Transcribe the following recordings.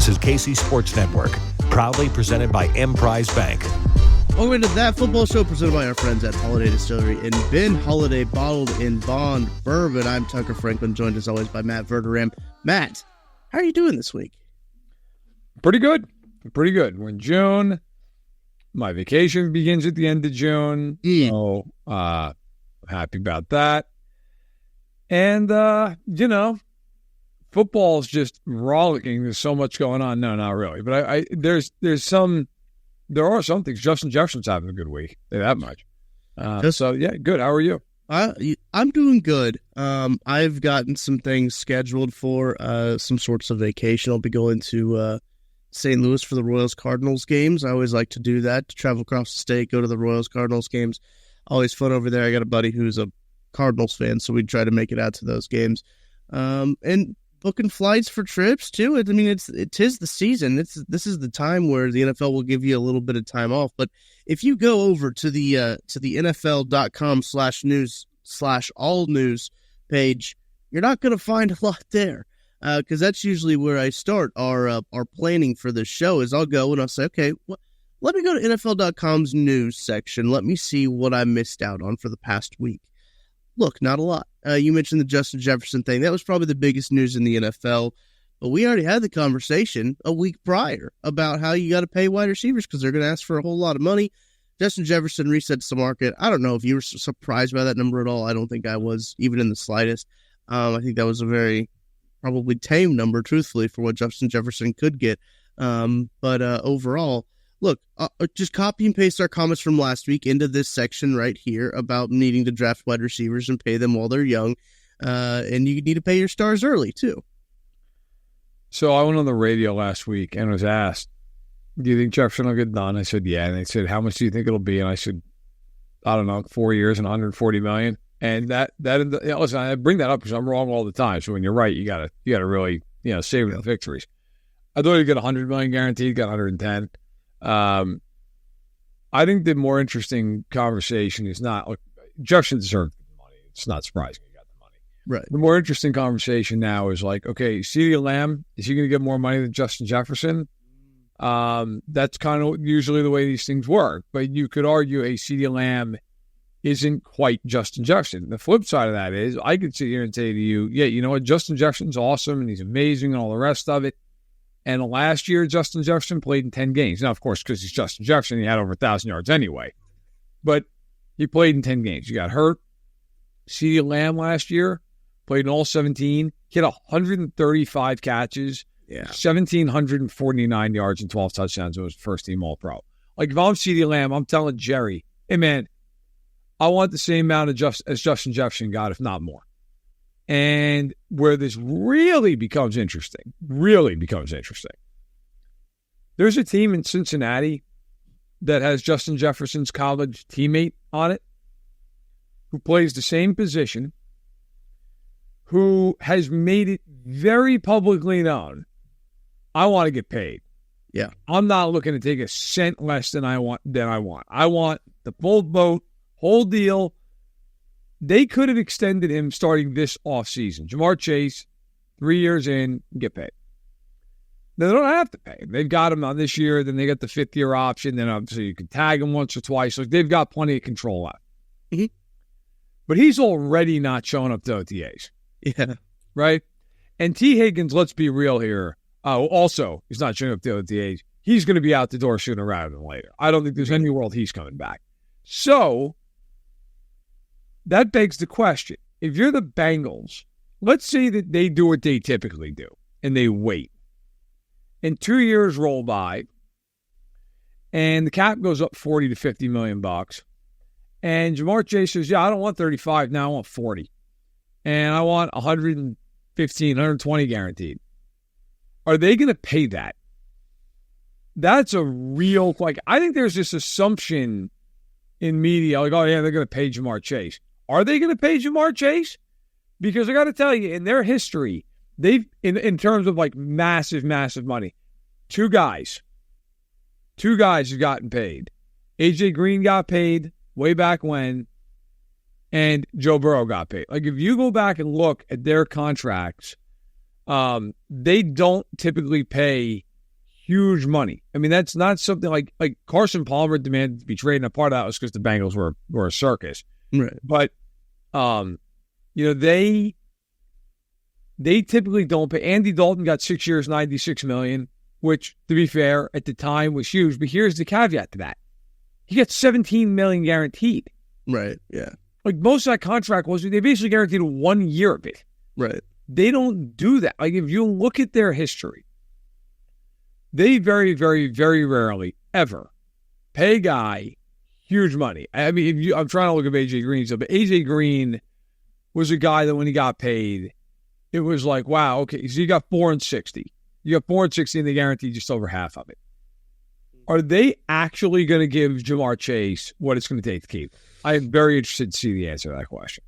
is KC Sports Network, proudly presented by Emprise Bank. Welcome to That Football Show, presented by our friends at Holiday Distillery and Ben Holiday, bottled in Bond Bourbon. I'm Tucker Franklin, joined as always by Matt Verderame. Matt, how are you doing this week? Pretty good. We're in June. My vacation begins at the end of June. So, happy about that. And, football's just rollicking. There's so much going on. No, not really. But there are some things. Justin Jefferson's having a good week. Say that much. Good. How are you? I'm doing good. I've gotten some things scheduled for some sorts of vacation. I'll be going to St. Louis for the Royals-Cardinals games. I always like to do that, to travel across the state, go to the Royals-Cardinals games. Always fun over there. I got a buddy who's a Cardinals fan, so we try to make it out to those games. And booking flights for trips too. I mean, it is the season. This is the time where the NFL will give you a little bit of time off. But if you go over to the NFL.com/news/all news page, you're not going to find a lot there, because that's usually where I start our planning for this show. Is I'll go and I'll say, okay, let me go to NFL.com's news section. Let me see what I missed out on for the past week. Look, not a lot. You mentioned the Justin Jefferson thing. That was probably the biggest news in the NFL. But we already had the conversation a week prior about how you got to pay wide receivers because they're going to ask for a whole lot of money. Justin Jefferson resets the market. I don't know if you were surprised by that number at all. I don't think I was, even in the slightest. I think that was a very probably tame number, truthfully, for what Justin Jefferson could get. But overall, look, just copy and paste our comments from last week into this section right here about needing to draft wide receivers and pay them while they're young. And you need to pay your stars early, too. So I went on the radio last week and was asked, do you think Jefferson will get done? I said, yeah. And they said, how much do you think it'll be? And I said, I don't know, 4 years and $140 million. And listen, I bring that up because I'm wrong all the time. So when you're right, you gotta really, savor the victories. I thought he'd get $100 million guaranteed, got 110. I think the more interesting conversation is not, look, Jefferson deserved the money. It's not surprising he got the money. Right. The more interesting conversation now is like, okay, CeeDee Lamb, is he going to get more money than Justin Jefferson? That's kind of usually the way these things work. But you could argue a CeeDee Lamb isn't quite Justin Jefferson. The flip side of that is I could sit here and say to you, yeah, you know what, Justin Jefferson's awesome and he's amazing and all the rest of it. And last year, Justin Jefferson played in 10 games. Now, of course, because he's Justin Jefferson, he had over 1,000 yards anyway. But he played in 10 games. He got hurt. CeeDee Lamb last year played in all 17. He had 135 catches, 1,749 yards and 12 touchdowns. It was first-team All-Pro. Like, if I'm CeeDee Lamb, I'm telling Jerry, hey, man, I want the same amount as Justin Jefferson got, if not more. And where this really becomes interesting, there's a team in Cincinnati that has Justin Jefferson's college teammate on it who plays the same position, who has made it very publicly known, I want to get paid. Yeah. I'm not looking to take a cent less than I want. I want the full boat, whole deal. They could have extended him starting this offseason. Jamar Chase, 3 years in, get paid. They don't have to pay him. They've got him on this year, then they got the 5th-year option, then obviously you can tag him once or twice. Like, they've got plenty of control left. Mm-hmm. But he's already not showing up to OTAs. Yeah. Right? And T. Higgins, let's be real here. Also, he's not showing up to OTAs. He's going to be out the door sooner rather than later. I don't think there's any world he's coming back. So that begs the question. If you're the Bengals, let's say that they do what they typically do, and they wait. And 2 years roll by, and the cap goes up $40 to $50 million. And Jamar Chase says, yeah, I don't want 35 now, I want 40. And I want 115, 120 guaranteed. Are they going to pay that? That's a real, I think there's this assumption in media, like, oh, yeah, they're going to pay Jamar Chase. Are they going to pay Jamar Chase? Because I got to tell you, in their history, they've, in terms of massive, massive money, two guys have gotten paid. A.J. Green got paid way back when, and Joe Burrow got paid. If you go back and look at their contracts, they don't typically pay huge money. I mean, that's not something like Carson Palmer demanded to be traded. And a part of that was because the Bengals were a circus. Right. But, they typically don't pay. Andy Dalton got 6 years, $96 million, which, to be fair, at the time was huge. But here's the caveat to that. He got $17 million guaranteed. Right, yeah. Like, most of that contract they basically guaranteed 1 year of it. Right. They don't do that. Like, if you look at their history, they very, very, very rarely ever pay a guy huge money. I mean, I'm trying to look at AJ Green stuff, but AJ Green was a guy that when he got paid, it was like, wow, okay, so you got $460. You got $460 and they guaranteed just over half of it. Are they actually going to give Jamar Chase what it's going to take to keep? I am very interested to see the answer to that question.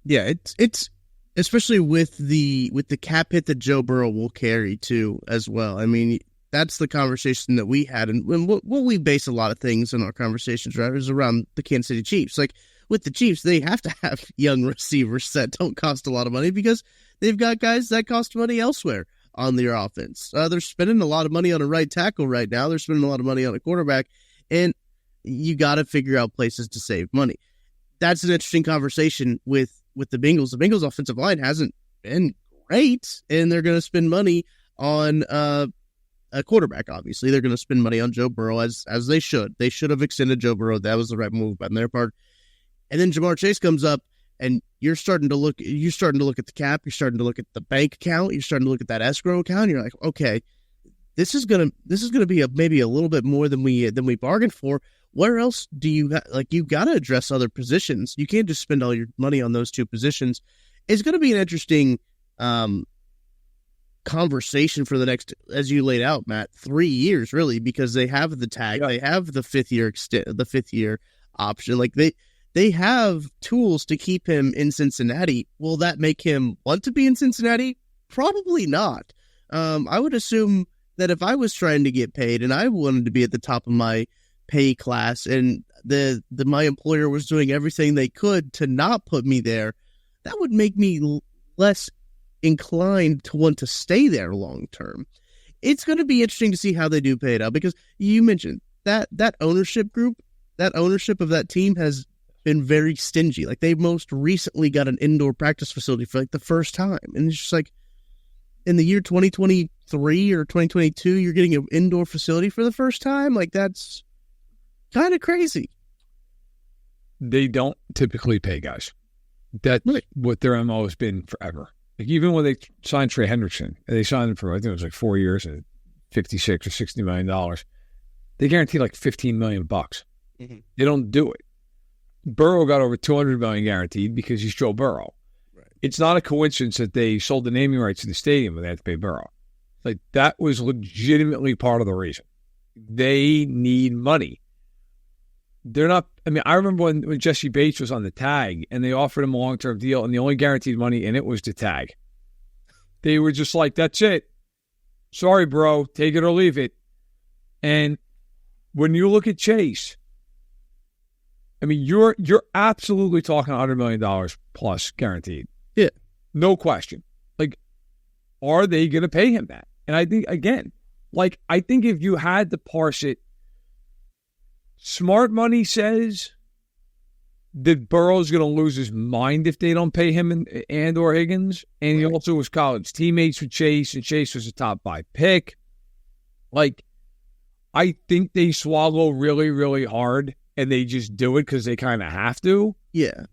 Yeah, it's especially with the cap hit that Joe Burrow will carry too as well. I mean, that's the conversation that we had, and what we base a lot of things in our conversations, right, is around the Kansas City Chiefs. Like with the Chiefs, they have to have young receivers that don't cost a lot of money because they've got guys that cost money elsewhere on their offense. They're spending a lot of money on a right tackle right now. They're spending a lot of money on a quarterback, and you got to figure out places to save money. That's an interesting conversation with the Bengals. The Bengals' offensive line hasn't been great, and they're going to spend money on a quarterback, obviously. They're going to spend money on Joe Burrow as they should. They should have extended Joe Burrow. That was the right move on their part. And then Jamar Chase comes up, and you're starting to look at the cap. You're starting to look at the bank account. You're starting to look at that escrow account. You're like, okay, this is gonna be maybe a little bit more than we bargained for. Where else do you you got to address other positions? You can't just spend all your money on those two positions. It's going to be an interesting conversation for the next, as you laid out, Matt, 3 years really, because they have the tag, they have the fifth year option. Like they have tools to keep him in Cincinnati. Will that make him want to be in Cincinnati? Probably not. I would assume that if I was trying to get paid and I wanted to be at the top of my pay class and my employer was doing everything they could to not put me there, that would make me less inclined to want to stay there long term. It's going to be interesting to see how they do pay it out, because you mentioned that ownership group, that ownership of that team has been very stingy. Like, they most recently got an indoor practice facility for like the first time, and it's just like, in the year 2023 or 2022, you're getting an indoor facility for the first time. Like, that's kind of crazy. They don't typically pay guys. That's right. What their MO has been forever. Like, even when they signed Trey Hendrickson, and they signed him for, I think it was like 4 years and $56 or $60 million, they guaranteed like $15 million. Mm-hmm. They don't do it. Burrow got over $200 million guaranteed because he's Joe Burrow. Right. It's not a coincidence that they sold the naming rights to the stadium and they had to pay Burrow. Like, that was legitimately part of the reason. They need money. They're not, I mean, I remember when Jesse Bates was on the tag and they offered him a long-term deal and the only guaranteed money in it was the tag. They were just like, that's it. Sorry, bro. Take it or leave it. And when you look at Chase, I mean, you're absolutely talking $100 million plus guaranteed. Yeah. No question. Like, are they going to pay him that? And I think, again, like, I think if you had to parse it, smart money says that Burrow's going to lose his mind if they don't pay him and or Higgins. And he also was college teammates with Chase, and Chase was a top 5 pick. Like, I think they swallow really, really hard, and they just do it because they kind of have to. Yeah.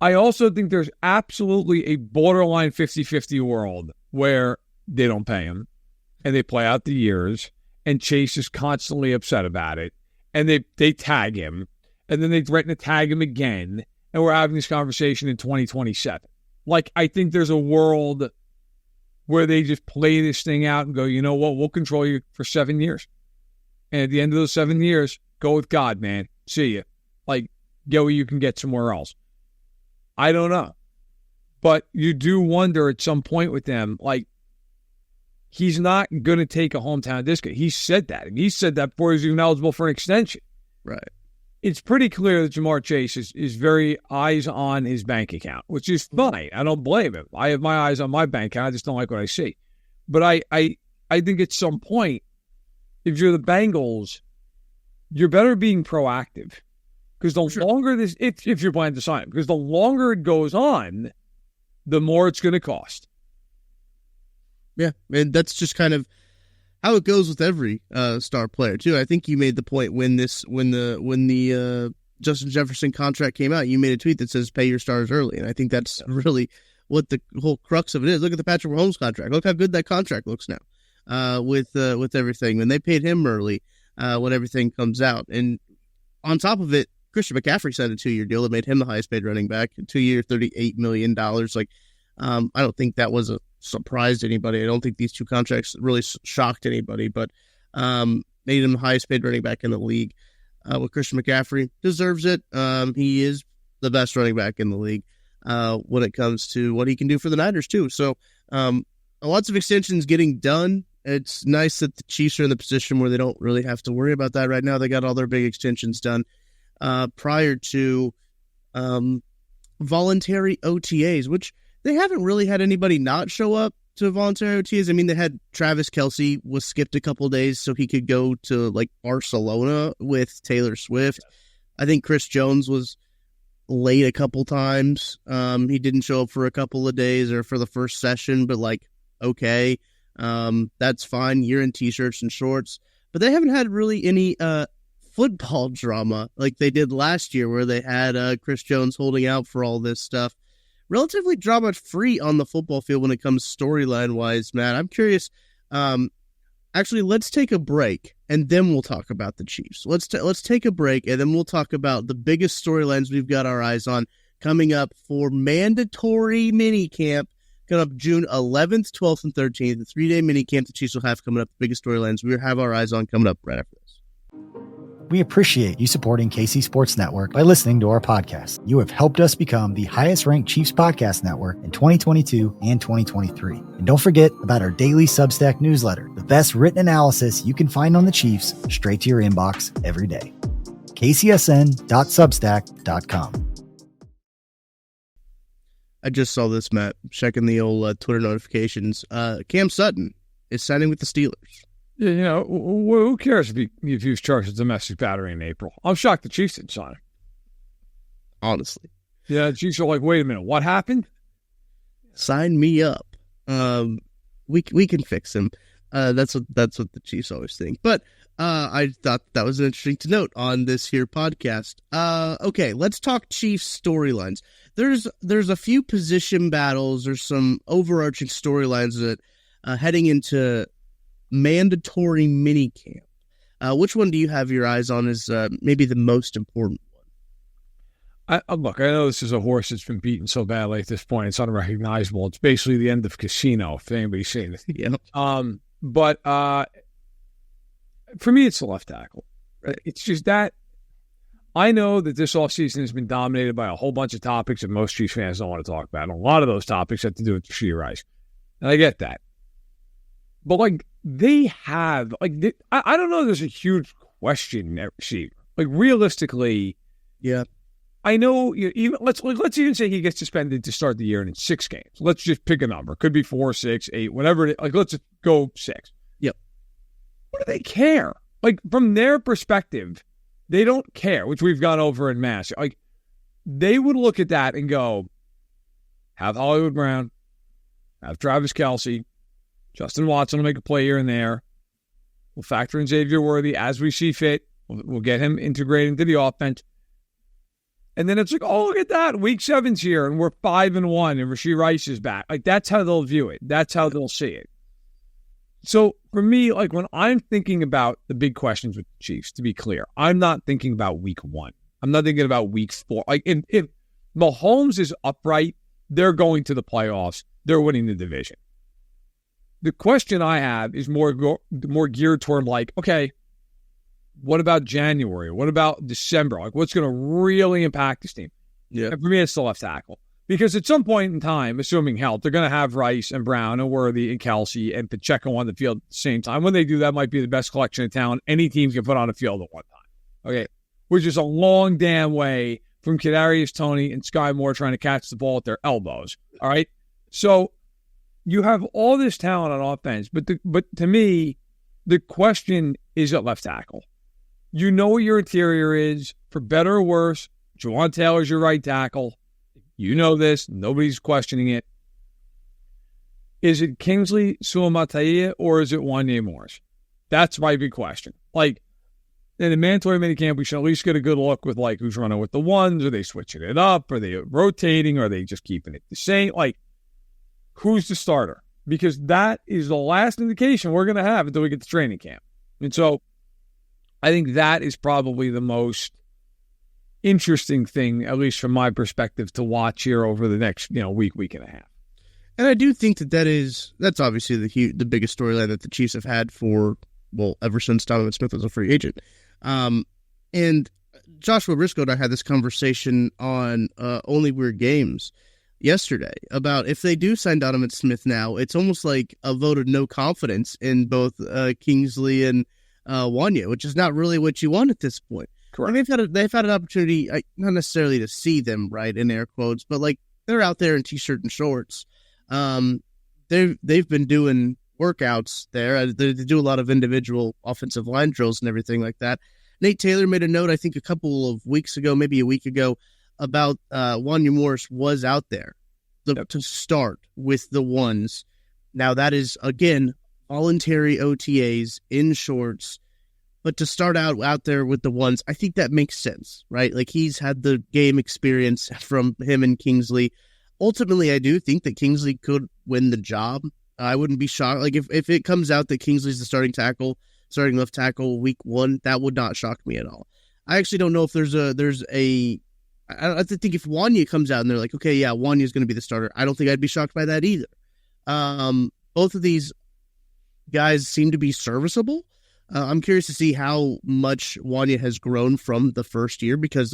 I also think there's absolutely a borderline 50-50 world where they don't pay him, and they play out the years, and Chase is constantly upset about it. And they tag him, and then they threaten to tag him again, and we're having this conversation in 2027. Like, I think there's a world where they just play this thing out and go, you know what, we'll control you for 7 years. And at the end of those 7 years, go with God, man. See ya. Like, get what you can get somewhere else. I don't know. But you do wonder at some point with them, like, he's not going to take a hometown discount. He said that. And he said that before he was even eligible for an extension. Right. It's pretty clear that Jamar Chase is very eyes on his bank account, which is fine. I don't blame him. I have my eyes on my bank account. I just don't like what I see. But I think at some point, if you're the Bengals, you're better being proactive. Because the longer this, if you're planning to sign him, because the longer it goes on, the more it's going to cost. Yeah, and that's just kind of how it goes with every star player too. I think you made the point when the Justin Jefferson contract came out. You made a tweet that says "Pay your stars early," and I think that's really what the whole crux of it is. Look at the Patrick Mahomes contract. Look how good that contract looks now with everything. When they paid him early, when everything comes out, and on top of it, Christian McCaffrey signed a 2-year deal that made him the highest paid running back, 2 year, $38 million. Like, I don't think that was a surprise to anybody. I don't think these two contracts really shocked anybody, but made him the highest paid running back in the league. With Christian McCaffrey, deserves it. He is the best running back in the league when it comes to what he can do for the Niners too. So lots of extensions getting done. It's nice that the Chiefs are in the position where they don't really have to worry about that right now. They got all their big extensions done prior to voluntary OTAs, which they haven't really had anybody not show up to voluntary OTAs. I mean, they had Travis Kelce was skipped a couple days so he could go to like Barcelona with Taylor Swift. I think Chris Jones was late a couple times. He didn't show up for a couple of days or for the first session, but like, okay, that's fine. You're in t-shirts and shorts, but they haven't had really any football drama like they did last year where they had Chris Jones holding out for all this stuff. Relatively drama-free on the football field when it comes storyline-wise, Matt. I'm curious. Actually, let's take a break, and then we'll talk about the Chiefs. Let's take a break, and then we'll talk about the biggest storylines we've got our eyes on coming up for mandatory minicamp coming up June 11th, 12th, and 13th. The 3-day minicamp the Chiefs will have coming up. The biggest storylines we have our eyes on coming up right after this. We appreciate you supporting KC Sports Network by listening to our podcast. You have helped us become the highest-ranked Chiefs podcast network in 2022 and 2023. And don't forget about our daily Substack newsletter, the best written analysis you can find on the Chiefs straight to your inbox every day. kcsn.substack.com. I just saw this, Matt, checking the old Twitter notifications. Cam Sutton is signing with the Steelers. Yeah, you know, who cares if he was charged with domestic battery in April? I'm shocked the Chiefs didn't sign him. Honestly. Yeah, the Chiefs are like, wait a minute, what happened? Sign me up. We can fix him. That's what the Chiefs always think. But I thought that was interesting to note on this here podcast. Okay, let's talk Chiefs storylines. There's a few position battles. There's some overarching storylines that heading into mandatory minicamp. Which one do you have your eyes on as maybe the most important one? Look, I know this is a horse that's been beaten so badly at this point, it's unrecognizable. It's basically the end of Casino, if anybody's seen it. Yeah. But for me, it's the left tackle. It's just that I know that this offseason has been dominated by a whole bunch of topics that most Chiefs fans don't want to talk about. And a lot of those topics have to do with Rashee Rice. And I get that. But, like, they have, like, I don't know there's a huge question at receiver. Like, realistically, yeah. I know, even let's even say he gets suspended to start the year and it's 6 games. Let's just pick a number. Could be 4, 6, 8, whatever it is. Like, let's just go 6. Yep. What do they care? Like, from their perspective, they don't care, which we've gone over in mass. Like, they would look at that and go, have Hollywood Brown, have Travis Kelce, Justin Watson will make a play here and there. We'll factor in Xavier Worthy as we see fit. We'll get him integrated into the offense. And then it's like, oh, look at that. Week 7's here, and we're 5-1, and Rashee Rice is back. Like, that's how they'll view it. That's how they'll see it. So, for me, like, when I'm thinking about the big questions with the Chiefs, to be clear, I'm not thinking about week 1. I'm not thinking about week 4. Like, if Mahomes is upright, they're going to the playoffs. They're winning the division. The question I have is more geared toward, like, okay, what about January? What about December? Like, what's going to really impact this team? Yeah. And for me, it's the left tackle. Because at some point in time, assuming health, they're going to have Rice and Brown and Worthy and Kelce and Pacheco on the field at the same time. When they do that, might be the best collection of talent any team can put on a field at one time. Okay, which is a long damn way from Kadarius Toney and Sky Moore trying to catch the ball at their elbows. All right? So you have all this talent on offense, but to me, the question is at left tackle. You know what your interior is. For better or worse, Juwan Taylor's your right tackle. You know this. Nobody's questioning it. Is it Kingsley Suamataia or is it Wanya Morris? That's my big question. Like, in the mandatory minicamp, we should at least get a good look with, like, who's running with the ones. Are they switching it up? Are they rotating? Are they just keeping it the same? Like, who's the starter? Because that is the last indication we're going to have until we get to training camp. And so I think that is probably the most interesting thing, at least from my perspective, to watch here over the next, week and a half. And I do think that's obviously the biggest storyline that the Chiefs have had ever since Donovan Smith was a free agent. And Joshua Briscoe and I had this conversation on Only Weird Games yesterday about if they do sign Donovan Smith now, it's almost like a vote of no confidence in both Kingsley and Wanya, which is not really what you want at this point. Correct. And they've had an opportunity, not necessarily to see them, right, in air quotes, but like they're out there in t-shirt and shorts. They've been doing workouts there. They do a lot of individual offensive line drills and everything like that. Nate Taylor made a note, I think a couple of weeks ago, maybe a week ago, about Wanya Morris was out there to start with the ones. Now that is, again, voluntary OTAs in shorts, but to start out there with the ones, I think that makes sense, right? Like he's had the game experience from him and Kingsley. Ultimately, I do think that Kingsley could win the job. I wouldn't be shocked. Like if it comes out that Kingsley's the starting left tackle week 1, that would not shock me at all. I actually don't know if I think if Wanya comes out and they're like, okay, yeah, Wanya's going to be the starter, I don't think I'd be shocked by that either. Both of these guys seem to be serviceable. I'm curious to see how much Wanya has grown from the first year because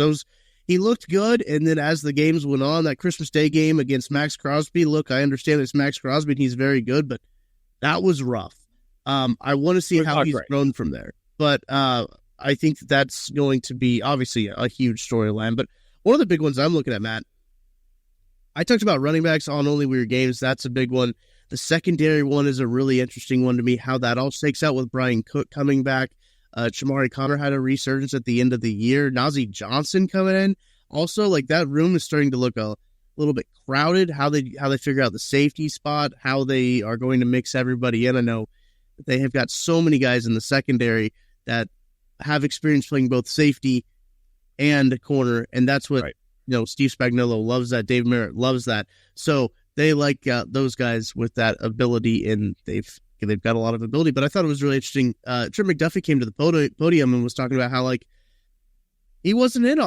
he looked good, and then as the games went on, that Christmas Day game against Max Crosby, look, I understand it's Max Crosby and he's very good, but that was rough. I want to see how he's grown from there. But I think that's going to be obviously a huge storyline. But one of the big ones I'm looking at, Matt, I talked about running backs on Only Weird Games. That's a big one. The secondary one is a really interesting one to me, how that all shakes out with Brian Cook coming back. Chamari Connor had a resurgence at the end of the year. Najee Johnson coming in. Also, like that room is starting to look a little bit crowded. How they figure out the safety spot, how they are going to mix everybody in. I know they have got so many guys in the secondary that have experience playing both safety and corner, and that's what Steve Spagnuolo loves. That Dave Merritt loves that. So they like those guys with that ability, and they've got a lot of ability. But I thought it was really interesting. Trent McDuffie came to the podium and was talking about how he wasn't in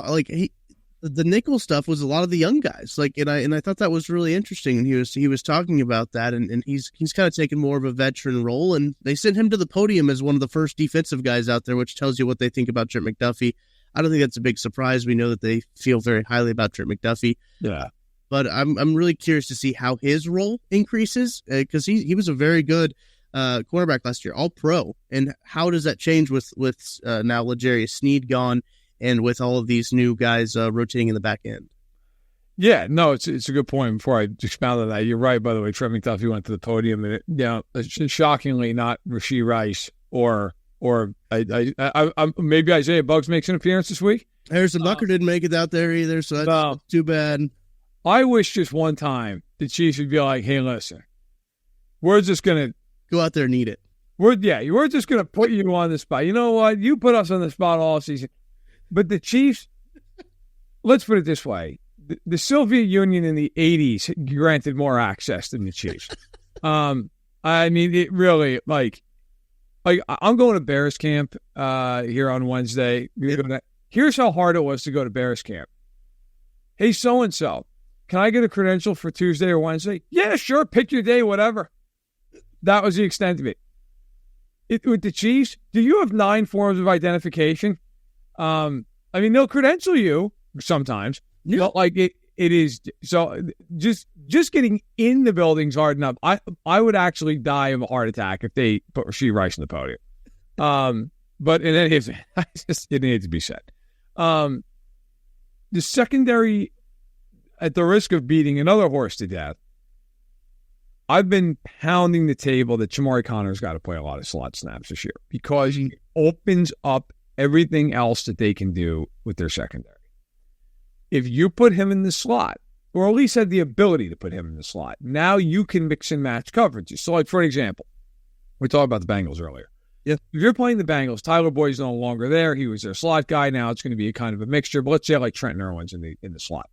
the nickel stuff was a lot of the young guys. And I thought that was really interesting. And he was talking about that, and he's kind of taken more of a veteran role. And they sent him to the podium as one of the first defensive guys out there, which tells you what they think about Trent McDuffie. I don't think that's a big surprise. We know that they feel very highly about Trent McDuffie. Yeah. But I'm really curious to see how his role increases because he was a very good cornerback last year, all pro. And how does that change with now L'Jarius Sneed gone and with all of these new guys rotating in the back end? Yeah, no, it's a good point. Before I expound on that, you're right. By the way, Trent McDuffie went to the podium, and shockingly, not Rashee Rice or maybe Isaiah Buggs makes an appearance this week. Harrison Bucker didn't make it out there either, so that's too bad. I wish just one time the Chiefs would be like, hey, listen, we're just going to go out there and eat it. We're just going to put you on the spot. You know what? You put us on the spot all season. But the Chiefs, let's put it this way. The Soviet Union in the 80s granted more access than the Chiefs. I mean, it really, I'm going to Bears camp here on Wednesday. Here's how hard it was to go to Bears camp. Hey, so-and-so, can I get a credential for Tuesday or Wednesday? Yeah, sure. Pick your day, whatever. That was the extent of it. With the Chiefs, do you have 9 forms of identification? I mean, they'll credential you sometimes. Yeah. But it is so just getting in the building's hard enough. I would actually die of a heart attack if they put Rashee Rice on the podium. But in any event, it needs to be said. The secondary, at the risk of beating another horse to death, I've been pounding the table that Jamari Connor's got to play a lot of slot snaps this year because he opens up everything else that they can do with their secondary. If you put him in the slot, or at least had the ability to put him in the slot, now you can mix and match coverages. So, like, for example, we talked about the Bengals earlier. Yeah. If you're playing the Bengals, Tyler Boyd's no longer there. He was their slot guy. Now it's going to be a kind of a mixture. But let's say like Trenton Irwin's in the slot.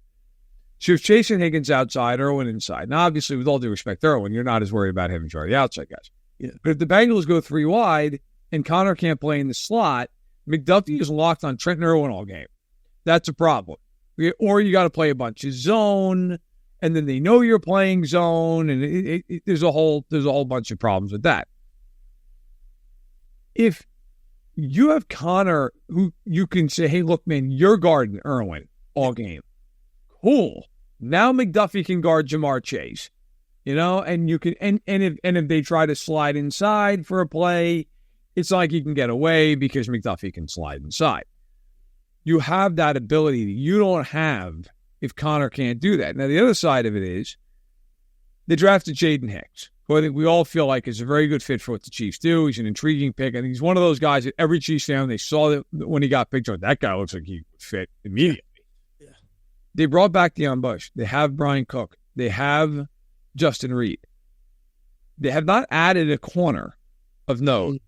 So if Chase and Higgins outside, Irwin inside. Now, obviously, with all due respect, Irwin, you're not as worried about him as you are the outside guys. Yeah. But if the Bengals go 3 wide and Connor can't play in the slot, McDuffie is locked on Trenton Irwin all game. That's a problem. Or you got to play a bunch of zone, and then they know you're playing zone, and there's a whole bunch of problems with that. If you have Connor, who you can say, hey, look, man, you're guarding Irwin all game. Cool. Now McDuffie can guard Jamar Chase, and you can, and if they try to slide inside for a play, it's like you can get away because McDuffie can slide inside. You have that ability that you don't have if Connor can't do that. Now, the other side of it is they drafted Jaden Hicks, who I think we all feel like is a very good fit for what the Chiefs do. He's an intriguing pick. I think he's one of those guys that every Chiefs fan, they saw that when he got picked, that guy looks like he would fit immediately. Yeah. They brought back Deion Bush. They have Brian Cook. They have Justin Reed. They have not added a corner of note.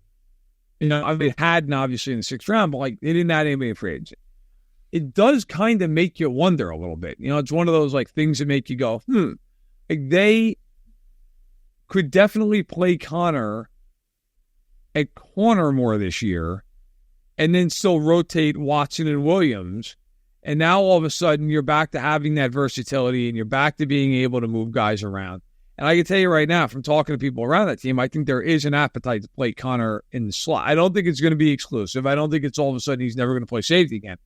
They had, obviously, in the 6th round, but they didn't add anybody in free agency. It does kind of make you wonder a little bit. It's one of those things that make you go, they could definitely play Connor at corner more this year and then still rotate Watson and Williams. And now all of a sudden you're back to having that versatility and you're back to being able to move guys around. And I can tell you right now, from talking to people around that team, I think there is an appetite to play Connor in the slot. I don't think it's going to be exclusive. I don't think it's all of a sudden he's never going to play safety again.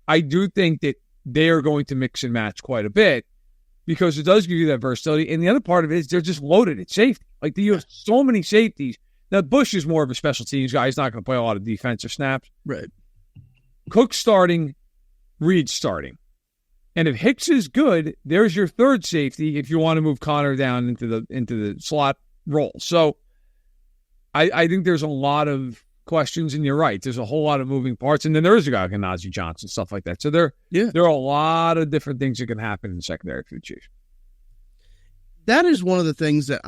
I do think that they are going to mix and match quite a bit because it does give you that versatility. And the other part of it is they're just loaded at safety. You have so many safeties. Now, Bush is more of a special teams guy. He's not going to play a lot of defensive snaps. Right. Cook starting, Reed starting. And if Hicks is good, there's your third safety if you want to move Connor down into the slot role. So I think there's a lot of questions, and you're right. There's a whole lot of moving parts, and then there is a guy like Najee Johnson, stuff like that. So there are a lot of different things that can happen in the secondary for the Chiefs. That is one of the things that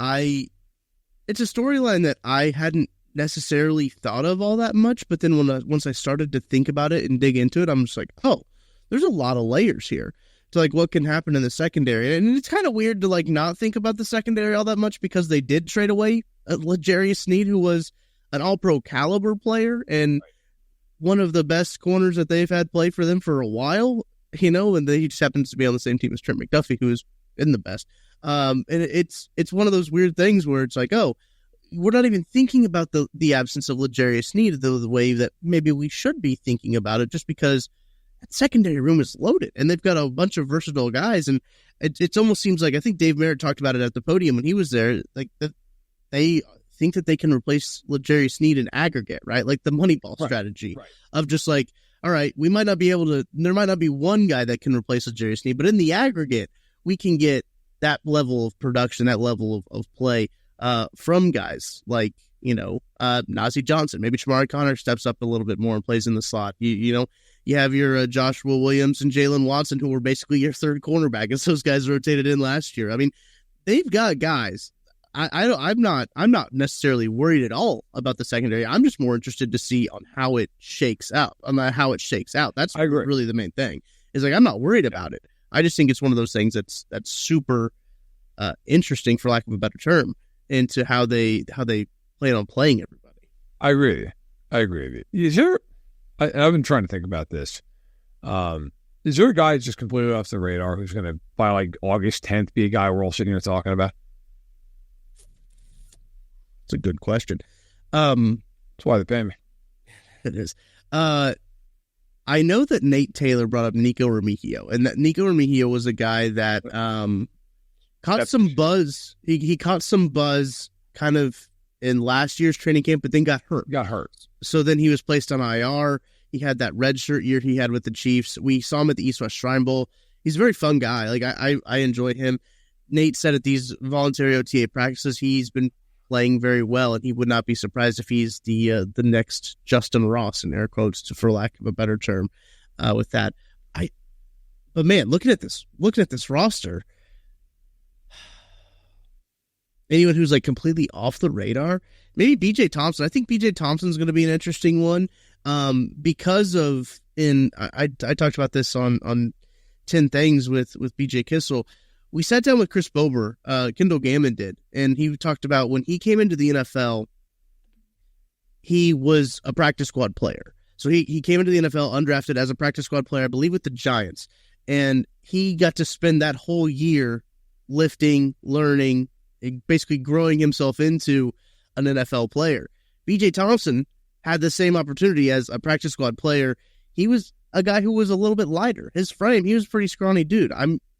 it's a storyline that I hadn't necessarily thought of all that much, but then once I started to think about it and dig into it, I'm just like, oh, there's a lot of layers here to what can happen in the secondary. And it's kind of weird to not think about the secondary all that much because they did trade away L'Jarius Sneed, who was an all-pro caliber player and one of the best corners that they've had play for them for a while, and he just happens to be on the same team as Trent McDuffie, who is in the best. And it's one of those weird things where it's oh, we're not even thinking about the absence of L'Jarius Sneed the way that maybe we should be thinking about it, just because that secondary room is loaded and they've got a bunch of versatile guys. And it almost seems I think Dave Merritt talked about it at the podium when he was there, that they think that they can replace L'Jarius Sneed in aggregate, right? The Moneyball strategy of just all right, we might not be able to, there might not be one guy that can replace L'Jarius Sneed, but in the aggregate, we can get that level of production, that level of play from guys like, Najee Johnson. Maybe Jamari Connor steps up a little bit more and plays in the slot. You have your Joshua Williams and Jalen Watson, who were basically your third cornerback as those guys rotated in last year. I mean, they've got guys. I'm not necessarily worried at all about the secondary. I'm just more interested to see on how it shakes out. That's really the main thing. Is I'm not worried about it. I just think it's one of those things that's super interesting, for lack of a better term, into how they plan on playing everybody. I agree with you. Is there? I've been trying to think about this. Is there a guy who's just completely off the radar who's going to, by August 10th, be a guy we're all sitting here talking about? It's a good question. That's why they pay me. It is. I know that Nate Taylor brought up Nico Remigio, and that Nico Remigio was a guy that caught some buzz. He caught some buzz kind of in last year's training camp, but then got hurt. So then he was placed on IR. He had that red shirt year he had with the Chiefs. We saw him at the East-West Shrine Bowl. He's a very fun guy. I enjoyed him. Nate said at these voluntary OTA practices, he's been playing very well, and he would not be surprised if he's the next Justin Ross, in air quotes, for lack of a better term, with that. But man, looking at this roster, anyone who's like completely off the radar, maybe BJ Thompson. I think BJ Thompson's going to be an interesting one, because of, I talked about this on 10 Things with BJ Kissel. We sat down with Chris Bober, Kendall Gammon did, and he talked about when he came into the NFL, he was a practice squad player. So he came into the NFL undrafted as a practice squad player, I believe with the Giants, and he got to spend that whole year lifting, learning, basically growing himself into an NFL player. BJ Thompson had the same opportunity as a practice squad player. He was a guy who was a little bit lighter. His frame, he was a pretty scrawny dude.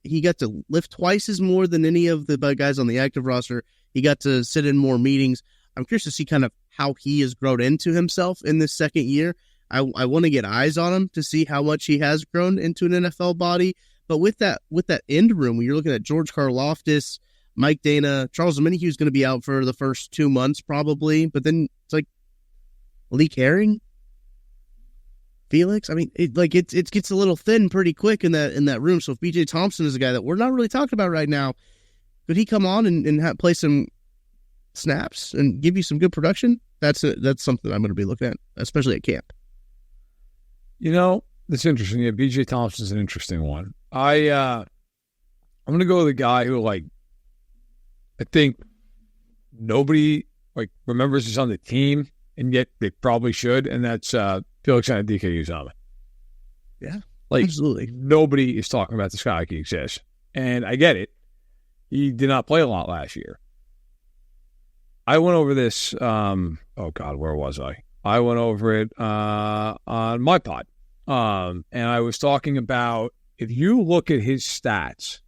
He got to lift twice as more than any of the guys on the active roster. He got to sit in more meetings. I'm curious to see kind of how he has grown into himself in this second year. I want to get eyes on him to see how much he has grown into an NFL body. But with that end room, when you're looking at George Karlaftis, Mike Dana, Charles Omenihu's going to be out for the first 2 months probably. But then it's like Malik Herring, Felix. I mean, it gets a little thin pretty quick in that room. So if BJ Thompson is a guy that we're not really talking about right now, could he come on and play some snaps and give you some good production? That's something I'm going to be looking at, especially at camp. You know, that's interesting. Yeah, BJ Thompson's an interesting one. I'm going to go with a guy who, like, I think nobody remembers he's on the team, and yet they probably should, and that's Felix Anudike-Uzomah. Yeah, absolutely. Nobody is talking about this guy like he exists, and I get it. He did not play a lot last year. I went over this. Where was I? I went over it on my pod, and I was talking about, if you look at his stats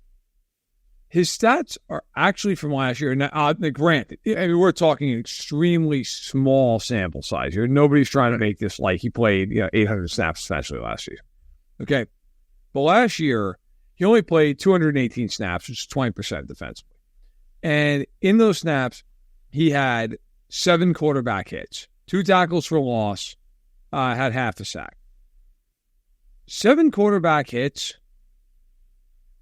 are actually from last year. Now, granted, I mean, we're talking an extremely small sample size here. Nobody's trying to make this like he played 800 snaps essentially last season. Okay, but last year he only played 218 snaps, which is 20% defensively, and in those snaps he had 7 quarterback hits, 2 tackles for loss, had half a sack. 7 quarterback hits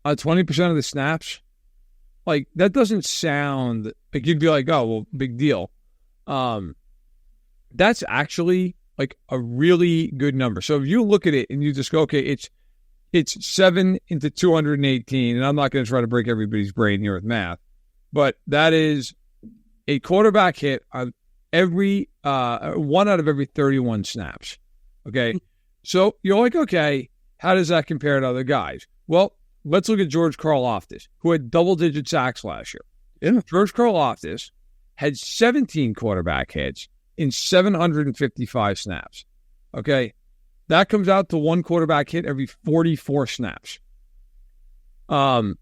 on 20% of the snaps. That doesn't sound like you'd be like, oh, well, big deal. That's actually a really good number. So if you look at it and you just go, okay, it's 7 into 218, and I'm not going to try to break everybody's brain here with math, but that is a quarterback hit on every 1 out of every 31 snaps. Okay, so you're like, okay, how does that compare to other guys? Well, let's look at George Karlaftis, who had double-digit sacks last year. Yeah. George Karlaftis had 17 quarterback hits in 755 snaps. Okay? That comes out to 1 quarterback hit every 44 snaps. And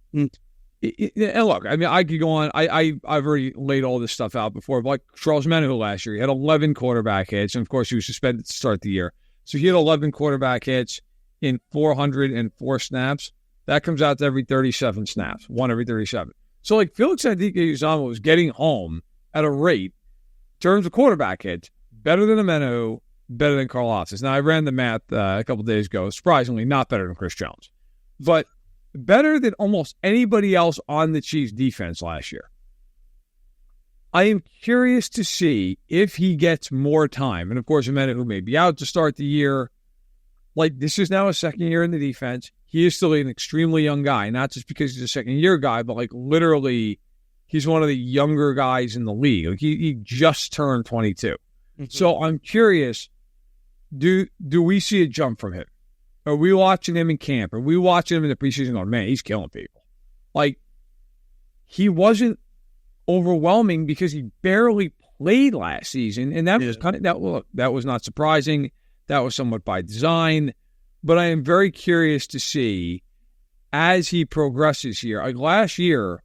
look, I mean, I could go on. I've already laid all this stuff out before. But Charles Menahu last year, he had 11 quarterback hits, and of course, he was suspended to start the year. So he had 11 quarterback hits in 404 snaps. That comes out to every 37 snaps, 1 every 37. So, Felix Anudike-Uzomah was getting home at a rate, in terms of quarterback hits, better than Menahu, better than Karlaftis. Now, I ran the math a couple of days ago. Surprisingly, not better than Chris Jones, but better than almost anybody else on the Chiefs' defense last year. I am curious to see if he gets more time. And, of course, Menahu may be out to start the year. This is now his second year in the defense. He is still an extremely young guy, not just because he's a second-year guy, but, literally, he's one of the younger guys in the league. He just turned 22. Mm-hmm. So I'm curious, do we see a jump from him? Are we watching him in camp? Are we watching him in the preseason going, man, he's killing people? He wasn't overwhelming because he barely played last season, and that was that was not surprising. That was somewhat by design. But I am very curious to see as he progresses here. Last year,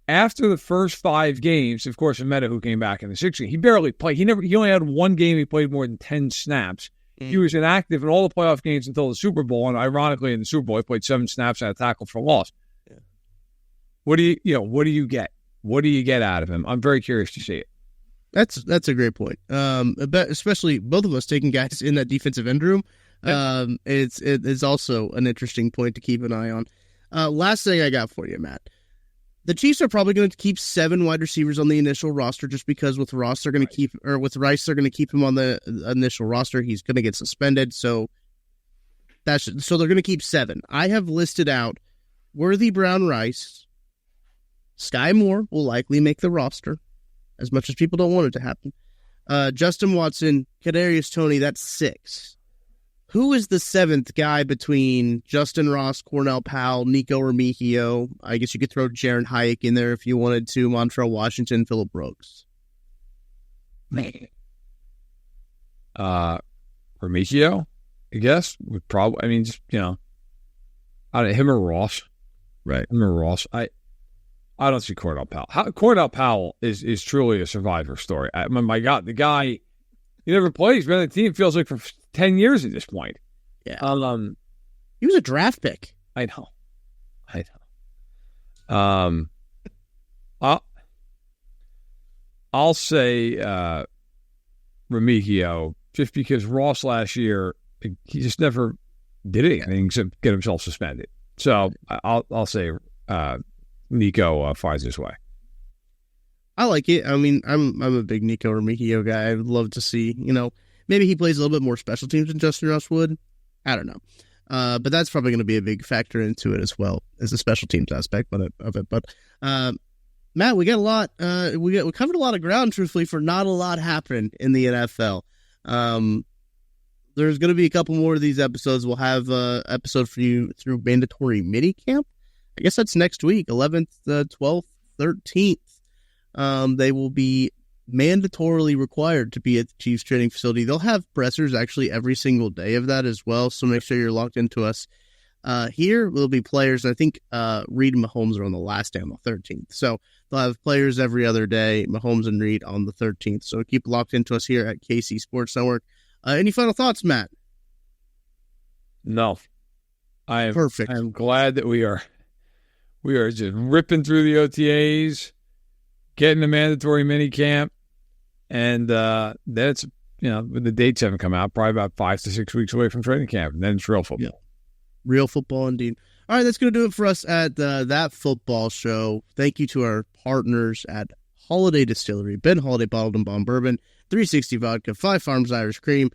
after the first 5 games, of course, Menahu came back in the 6th game. He barely played. He only had 1 game he played more than 10 snaps. He was inactive in all the playoff games until the Super Bowl, and ironically, in the Super Bowl, he played 7 snaps and a tackle for loss. Yeah. What do you get? What do you get out of him? I'm very curious to see it. That's a great point. Especially both of us taking guys in that defensive end room. It's also an interesting point to keep an eye on. Last thing I got for you, Matt. The Chiefs are probably going to keep 7 wide receivers on the initial roster just because with Ross they're going to keep, or with Rice they're going to keep him on the initial roster. He's going to get suspended, so they're going to keep 7. I have listed out Worthy, Brown, Rice. Sky Moore will likely make the roster, as much as people don't want it to happen. Justin Watson, Kadarius Toney, that's 6. Who is the 7th guy between Justin Ross, Cornell Powell, Nico Remigio? I guess you could throw Jaron Hyatt in there if you wanted to. Montrell Washington, Phillip Brooks. Remigio, I guess, would probably, I mean, just, him or Ross. Right. Him or Ross. I don't see Cornell Powell. Cornell Powell is truly a survivor story. My God, the guy, he never plays. Been on the team, feels like for 10 years at this point. Yeah. He was a draft pick. I know. I'll say Remigio, just because Ross last year, he just never did anything except get himself suspended. So I'll say Nico finds his way. I like it. I mean, I'm a big Nico Remigio guy. I would love to see, maybe he plays a little bit more special teams than Justin Ross would. I don't know. But that's probably going to be a big factor into it as well as the special teams aspect of it. But Matt, we got a lot. We covered a lot of ground, truthfully, for not a lot happening in the NFL. There's going to be a couple more of these episodes. We'll have an episode for you through mandatory minicamp. I guess that's next week, 11th, 12th, 13th. They will be mandatorily required to be at the Chiefs training facility. They'll have pressers actually every single day of that as well, so make sure you're locked into us. Here will be players. I think Reed and Mahomes are on the last day on the 13th. So they'll have players every other day, Mahomes and Reed on the 13th. So keep locked into us here at KC Sports Network. Any final thoughts, Matt? No. Perfect. I'm glad that we are just ripping through the OTAs, getting the mandatory mini camp, and then it's, the dates haven't come out, probably about 5 to 6 weeks away from training camp, and then it's real football. Yeah. Real football indeed. All right, that's going to do it for us at That Football Show. Thank you to our partners at Holiday Distillery, Ben Holiday Bottled and Bond Bourbon, 360 Vodka, 5 Farms Irish Cream,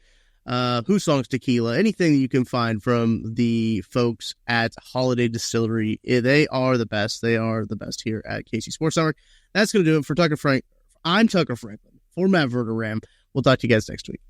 Hoosong's Tequila, anything that you can find from the folks at Holiday Distillery. They are the best. They are the best here at KC Sports Network. That's going to do it for Tucker Frank. I'm Tucker Franklin. For Matt Verderame. We'll talk to you guys next week.